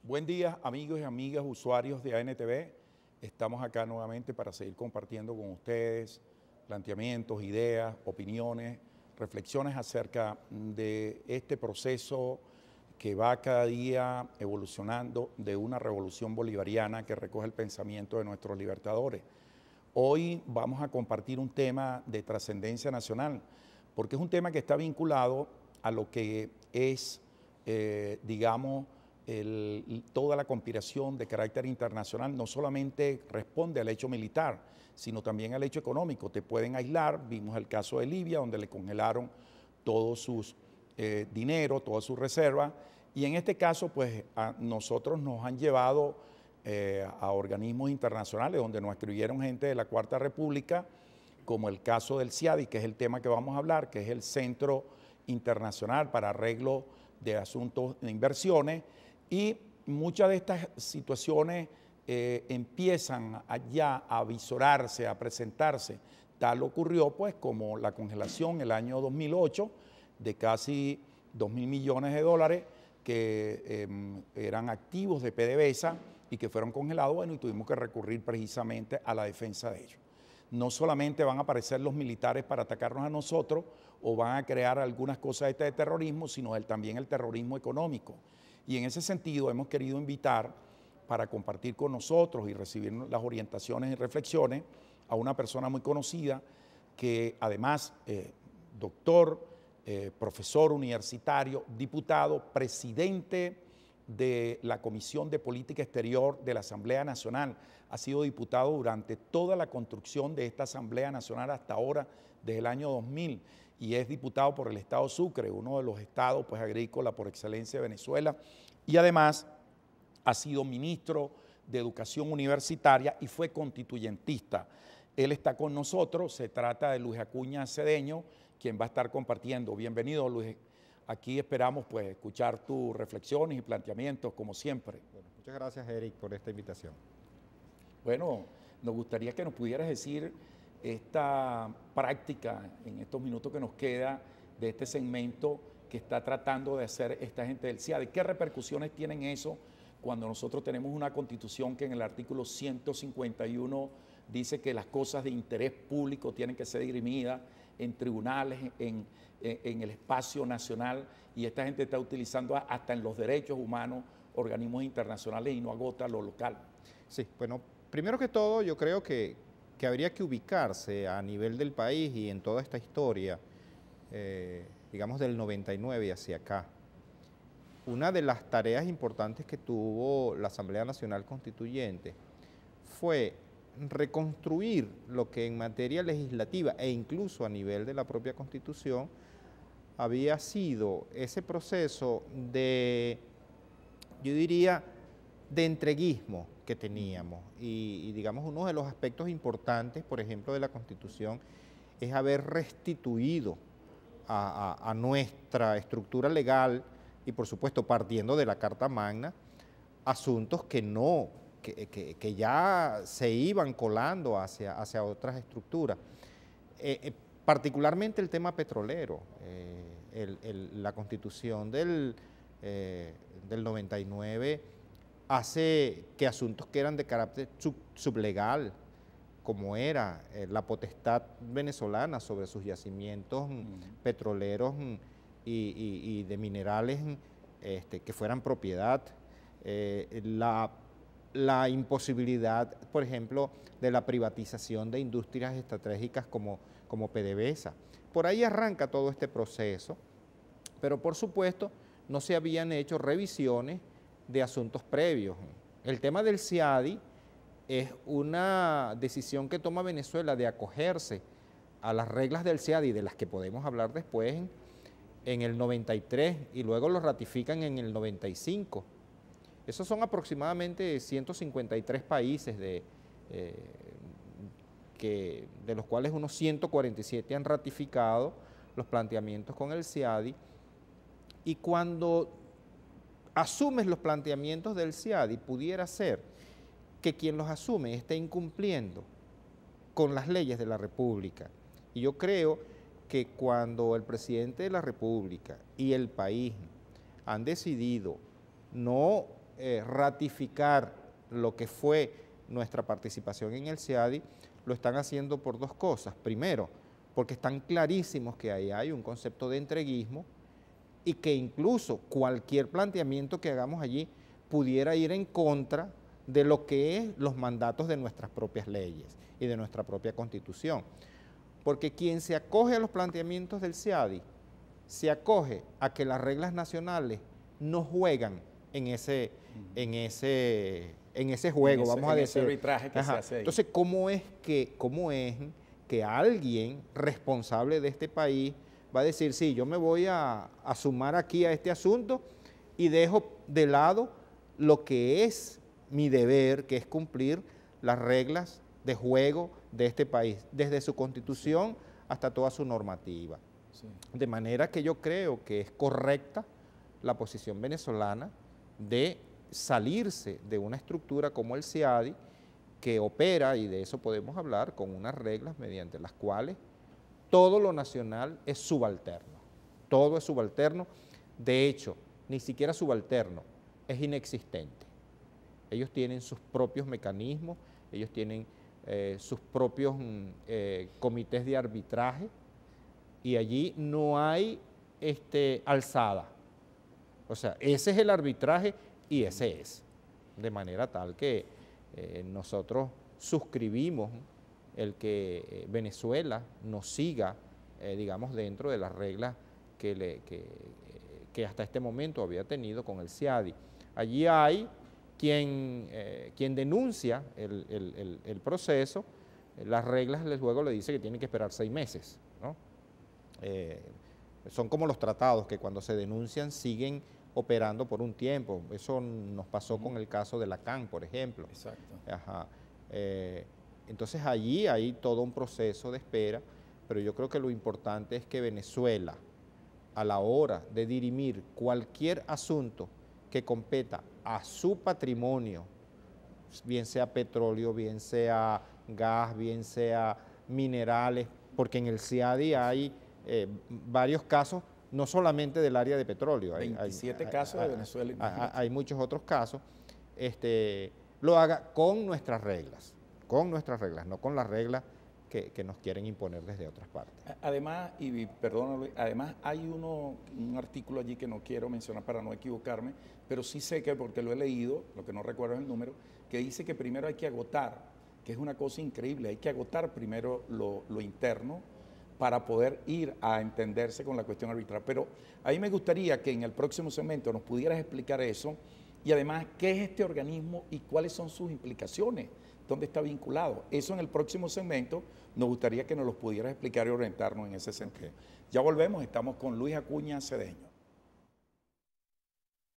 Buen día, amigos y amigas, usuarios de ANTV. Estamos acá nuevamente para seguir compartiendo con ustedes planteamientos, ideas, opiniones, reflexiones acerca de este proceso que va cada día evolucionando de una revolución bolivariana que recoge el pensamiento de nuestros libertadores. Hoy vamos a compartir un tema de trascendencia nacional, porque es un tema que está vinculado a lo que es, digamos, toda la conspiración de carácter internacional. No solamente responde al hecho militar, sino también al hecho económico. Te pueden aislar, vimos el caso de Libia, donde le congelaron todos sus dinero, todas sus reservas, y en este caso, pues, a nosotros nos han llevado a organismos internacionales donde nos escribieron gente de la Cuarta República, como el caso del CIADI, que es el tema que vamos a hablar, que es el Centro Internacional para Arreglo de Asuntos de Inversiones, y muchas de estas situaciones empiezan ya a visorarse, a presentarse. Tal ocurrió, pues, como la congelación el año 2008 de casi 2.000 millones de dólares que eran activos de PDVSA y que fueron congelados, bueno, y tuvimos que recurrir precisamente a la defensa de ellos. No solamente van a aparecer los militares para atacarnos a nosotros o van a crear algunas cosas de terrorismo, sino también el terrorismo económico. Y en ese sentido hemos querido invitar para compartir con nosotros y recibir las orientaciones y reflexiones a una persona muy conocida que además, doctor, profesor universitario, diputado, presidente de la Comisión de Política Exterior de la Asamblea Nacional. Ha sido diputado durante toda la construcción de esta Asamblea Nacional hasta ahora, desde el año 2000, y es diputado por el estado Sucre, uno de los estados, pues, agrícola por excelencia de Venezuela, y además ha sido ministro de Educación Universitaria y fue constituyentista. Él está con nosotros, se trata de Luis Acuña Cedeño, quien va a estar compartiendo. Bienvenido, Luis. Aquí esperamos, pues, escuchar tus reflexiones y planteamientos, como siempre. Bueno, muchas gracias, Eric, por esta invitación. Bueno, nos gustaría que nos pudieras decir esta práctica en estos minutos que nos queda de este segmento que está tratando de hacer esta gente del CIADI. ¿Qué repercusiones tienen eso cuando nosotros tenemos una constitución que en el artículo 151 dice que las cosas de interés público tienen que ser dirimidas en tribunales, en el espacio nacional, y esta gente está utilizando hasta en los derechos humanos organismos internacionales y no agota lo local? Sí, bueno, primero que todo yo creo que habría que ubicarse a nivel del país y en toda esta historia, digamos del 99 hacia acá. Una de las tareas importantes que tuvo la Asamblea Nacional Constituyente fue reconstruir lo que en materia legislativa e incluso a nivel de la propia Constitución había sido ese proceso de, yo diría, de entreguismo que teníamos. Y digamos, uno de los aspectos importantes, por ejemplo, de la Constitución es haber restituido a nuestra estructura legal y, por supuesto, partiendo de la Carta Magna, asuntos que ya se iban colando hacia otras estructuras. Particularmente el tema petrolero. La Constitución del 99 hace que asuntos que eran de carácter sublegal, como era la potestad venezolana sobre sus yacimientos petroleros y de minerales que fueran propiedad, la imposibilidad, por ejemplo, de la privatización de industrias estratégicas como PDVSA. Por ahí arranca todo este proceso, pero por supuesto no se habían hecho revisiones de asuntos previos. El tema del CIADI es una decisión que toma Venezuela de acogerse a las reglas del CIADI, de las que podemos hablar después, en el 93, y luego lo ratifican en el 95. Esos son aproximadamente 153 países, de los cuales unos 147 han ratificado los planteamientos con el CIADI, y cuando asumes los planteamientos del CIADI, pudiera ser que quien los asume esté incumpliendo con las leyes de la República. Y yo creo que cuando el presidente de la República y el país han decidido no ratificar lo que fue nuestra participación en el CIADI, lo están haciendo por dos cosas. Primero, porque están clarísimos que ahí hay un concepto de entreguismo y que incluso cualquier planteamiento que hagamos allí pudiera ir en contra de lo que es los mandatos de nuestras propias leyes y de nuestra propia Constitución. Porque quien se acoge a los planteamientos del CIADI, se acoge a que las reglas nacionales no juegan en ese juego, vamos a decir. Ese arbitraje que se hace ahí. Entonces, ¿cómo es que alguien responsable de este país va a decir, sí, yo me voy a sumar aquí a este asunto y dejo de lado lo que es mi deber, que es cumplir las reglas de juego de este país, desde su Constitución hasta toda su normativa? Sí. De manera que yo creo que es correcta la posición venezolana de salirse de una estructura como el CIADI, que opera, y de eso podemos hablar, con unas reglas mediante las cuales todo lo nacional es subalterno. Todo es subalterno. De hecho, ni siquiera subalterno, es inexistente. Ellos tienen sus propios mecanismos, ellos tienen sus propios comités de arbitraje, y allí no hay alzada. O sea, ese es el arbitraje y ese es. De manera tal que nosotros suscribimos el que Venezuela nos siga, digamos, dentro de las reglas que hasta este momento había tenido con el CIADI. Allí hay quien denuncia el proceso, las reglas luego le dice que tienen que esperar 6 meses, ¿no? Son como los tratados que cuando se denuncian siguen operando por un tiempo. Eso nos pasó con el caso de Lacan, por ejemplo. Exacto. Ajá. Entonces allí hay todo un proceso de espera, pero yo creo que lo importante es que Venezuela, a la hora de dirimir cualquier asunto que competa a su patrimonio, bien sea petróleo, bien sea gas, bien sea minerales, porque en el CIADI hay varios casos, no solamente del área de petróleo. 27 casos de Venezuela. Hay muchos otros casos. Lo haga con nuestras reglas, no con las reglas que nos quieren imponer desde otras partes. Además, y perdónalo, además hay un artículo allí que no quiero mencionar para no equivocarme, pero sí sé que, porque lo he leído, lo que no recuerdo es el número, que dice que primero hay que agotar, que es una cosa increíble, hay que agotar primero lo interno para poder ir a entenderse con la cuestión arbitral. Pero a mí me gustaría que en el próximo segmento nos pudieras explicar eso, y además qué es este organismo y cuáles son sus implicaciones, dónde está vinculado. Eso en el próximo segmento nos gustaría que nos lo pudieras explicar y orientarnos en ese sentido. Ya volvemos, estamos con Luis Acuña Cedeño.